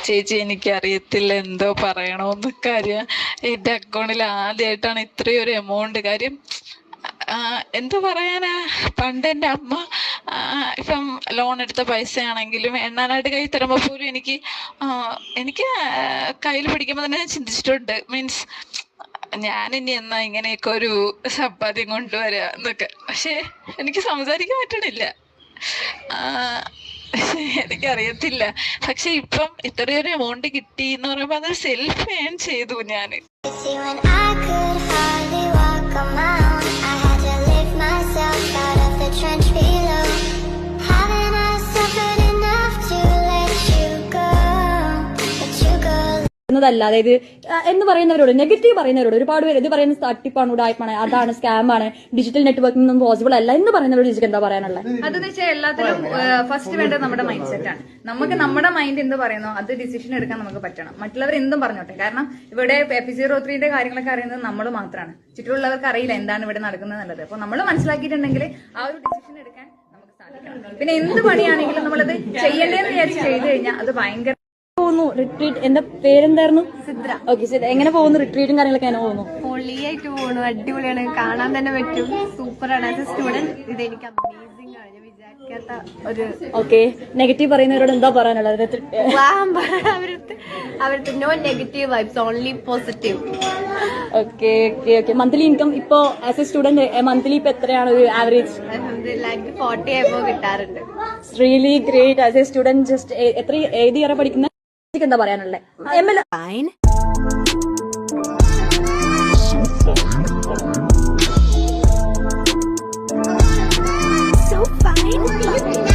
ചേച്ചി എനിക്കറിയത്തില്ല എന്തോ പറയണോന്ന്. കാര്യം എൻ്റെ അക്കൗണ്ടിൽ ആദ്യമായിട്ടാണ് ഇത്രയും ഒരു എമൗണ്ട്. കാര്യം എന്തു പറയാനാ, പണ്ട് എൻ്റെ അമ്മ ഇപ്പം ലോൺ എടുത്ത പൈസയാണെങ്കിലും എണ്ണാനായിട്ട് കൈ തരുമ്പോൾ പോലും എനിക്ക് കയ്യിൽ പിടിക്കുമ്പോൾ തന്നെ ഞാൻ ചിന്തിച്ചിട്ടുണ്ട്. മീൻസ് ഞാനിനി എന്നാ ഇങ്ങനെയൊക്കെ ഒരു സമ്പാദ്യം കൊണ്ടുവരിക എന്നൊക്കെ. പക്ഷേ എനിക്ക് സംസാരിക്കാൻ പറ്റണില്ല. എനിക്കറിയത്തില്ല. പക്ഷെ ഇപ്പം ഇത്രയൊരു എമൗണ്ട് കിട്ടി എന്ന് പറയുമ്പോൾ അത് സെൽഫ് ഏൺ ചെയ്തു ഞാൻ. അതായത് എന്ന് പറയുന്നവരോട്, നെഗറ്റീവ് പറയുന്നവരോട് ഒരുപാട് പേര് ഇത് പറയുന്ന തട്ടിപ്പാണ്, ഉടായ്പാണ്, അതാണ്, സ്കാമാണ്, ഡിജിറ്റൽ നെറ്റ്വർക്കിംഗ് ഒന്നും പോസിബിൾ അല്ല എന്ന് പറയുന്നവരോട് ചേച്ചിക്ക് എന്താ പറയാനുള്ളത്? അതെന്ന് വെച്ചാൽ എല്ലാത്തിലും ഫസ്റ്റ് വേണ്ടത് നമ്മുടെ മൈൻഡ് സെറ്റാണ്. നമുക്ക് നമ്മുടെ മൈൻഡ് എന്ത് പറയുന്നോ അത് ഡിസിഷൻ എടുക്കാൻ നമുക്ക് പറ്റണം. മറ്റുള്ളവർ എന്തും പറഞ്ഞോട്ടെ. കാരണം ഇവിടെ P03 കാര്യങ്ങളൊക്കെ അറിയുന്നത് നമ്മൾ മാത്രമാണ്. ചുറ്റുമുള്ളവർക്ക് അറിയില്ല എന്താണ് ഇവിടെ നടക്കുന്നത് നല്ലത്. അപ്പൊ നമ്മൾ മനസ്സിലാക്കിയിട്ടുണ്ടെങ്കിൽ ആ ഒരു ഡിസിഷൻ എടുക്കാൻ നമുക്ക് സാധിക്കണം. പിന്നെ എന്ത് പണിയാണെങ്കിലും നമ്മളത് ചെയ്യേണ്ടതെന്ന് വിചാരിച്ച് ചെയ്തു കഴിഞ്ഞാൽ അത് ഭയങ്കര റിട്രീറ്റ്. എന്റെ പേരെന്തായിരുന്നു? സിദ്ര. ഓക്കെ, സിദ്ര. എങ്ങനെ പോകുന്നു റിട്രീറ്റും കാര്യങ്ങളൊക്കെ? എങ്ങനെ പോകുന്നു? പൊളിയായിട്ട് പോകുന്നു, അടിപൊളിയാണ്, കാണാൻ തന്നെ പറ്റും, സൂപ്പറാണ്. ആസ് എ സ്റ്റുഡന്റ് ഇത് എനിക്ക് അമേസിംഗ് ആണ്, ഞാൻ വിചാരിക്കാത്ത ഒരു. ഓക്കെ, നെഗറ്റീവ് പറയുന്നവരോട് എന്താ പറയാനുള്ളത്? അവർക്ക് no negative vibes, only positive. Okay okay okay. Monthly income ഇപ്പോ ആസ് എ സ്റ്റുഡന്റ് മന്ത്ലി ഇപ്പൊ എത്രയാണ് ഒരു ആവറേജ്? എനിക്ക് 40 എബോ കിട്ടാറുണ്ട്. Really great. As a student just ഏത് ഇയർ പഠിക്കുന്ന എന്താ പറയാനുള്ളത്? So fine.